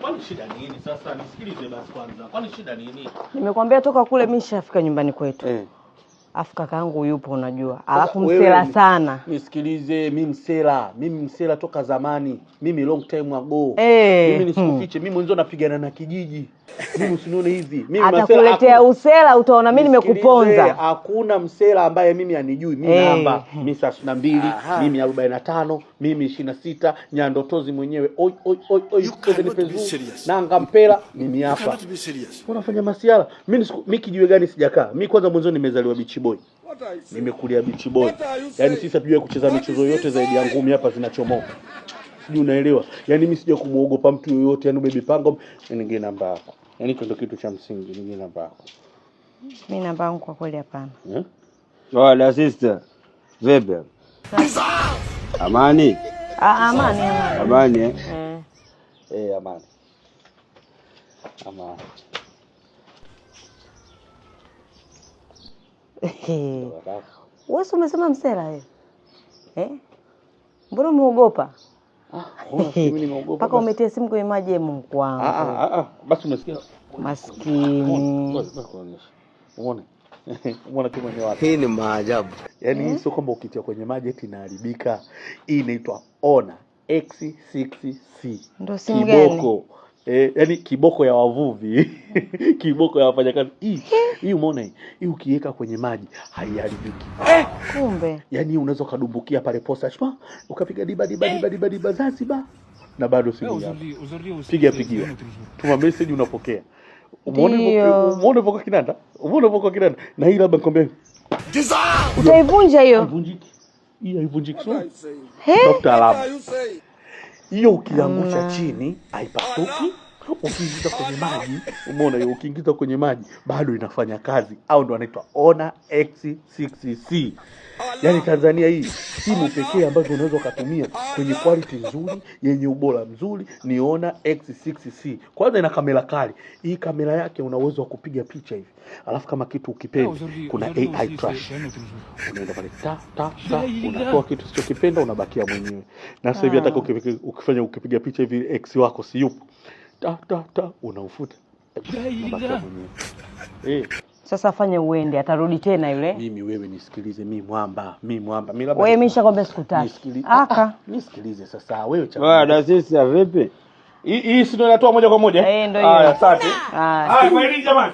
Kwani shida nini sasa? Nisikilize basi kwanza. Kwani shida nini? Nimekwambia toka kule mimi nishafika nyumbani kwetu. Afu kakaangu yupo unajua. Alafu msela sana. Nisikilize, mimi msela toka zamani. Mimi long time ago. Mimi nisikufiche, mimi mwanzo napigana na kijiji. Mimi usinione hivi. Mimi atakuletea usela utaona mimi nimekuponza. Hakuna msela ambaye mimi anijui. Mimi namba, mimi 22, mimi 45, mimi 26, Nyandotozi mwenyewe. Oi nanga mpela mimi hapa. Unafanya masiala. Mimi kijiwe gani sijakaa? Mimi kwanza mwanzo nimezaliwa Beach Boy. Nimekulia Beach Boy. Yaani sisi hatujui kucheza michezo yote zaidi ya ngumi hapa zinachomoka. Sijui unaelewa. Yaani mimi sija kumuogopa mtu yoyote, yaani baby pango ninge namba yako. Yaani ndio kitu cha msingi, ninge namba yako. Mimi namba yangu kwa kweli hapana. Wala sister. Vipi? Amani? Amani. Amani Amani. Amani. Wewe umesema msela wewe? Mbona umeogopa? Mimi nimeogopa. Paka umetia simu kwenye maji ya Mungu wangu. Basi umesikia? Maskini. Umeona? Umeona kama ni wapi? Hii ni maajabu. Yaani hii sio kwamba ukitia kwenye maji eti inaharibika. Hii inaitwa Honor X6C. Ndio simu gani? Kiboko. Yaani kiboko ya wavuvi. Kiboko ya wafanyakazi. Hii umeona hii? Hii ukiweka kwenye maji haiharibiki. Kumbe. Yaani unaweza kadumbukia pale posta chuma, ukapiga diba Zanzibar na bado simu yako. Piga. Tuma message unapokea. Umeona poko kinanda? Na hii labda nikwambie. Utaivunja hiyo. Haivunjiki. Hii haivunjiki. Dr. Alama. Hiyo ukiangusha chini haipasuki. Ukiingiza kwenye maji, umeona hiyo ukiingiza kwenye maji bado inafanya kazi. Au ndo anaitwa Honor X6C. Yaani Tanzania hii simu pekee ambazo unaweza kutumia kwenye quality nzuri, yenye ubora mzuri ni Honor X6C. Kwanza ina kamera kali. Hii kamera yake una uwezo wa kupiga picha hivi. Alafu kama kitu ukipenda kuna AI trash. Unaenda pale unatoa kitu usichokipenda unabakia mwenyewe. Na sasa hivi hata ukifanya ukipiga picha hivi X wako si yupo. Unaufuta. Unabakia mwenyewe. Sasa fanye uende atarudi tena yule. Mimi wewe nisikilize, mimi mwamba. Wewe nimeshakwambia sikutaki. Nisikilize sasa wewe cha. Bwana sisi vipi? Hii si ndio inatoa moja kwa moja? Ndio hiyo. Asante. Kweli jamani.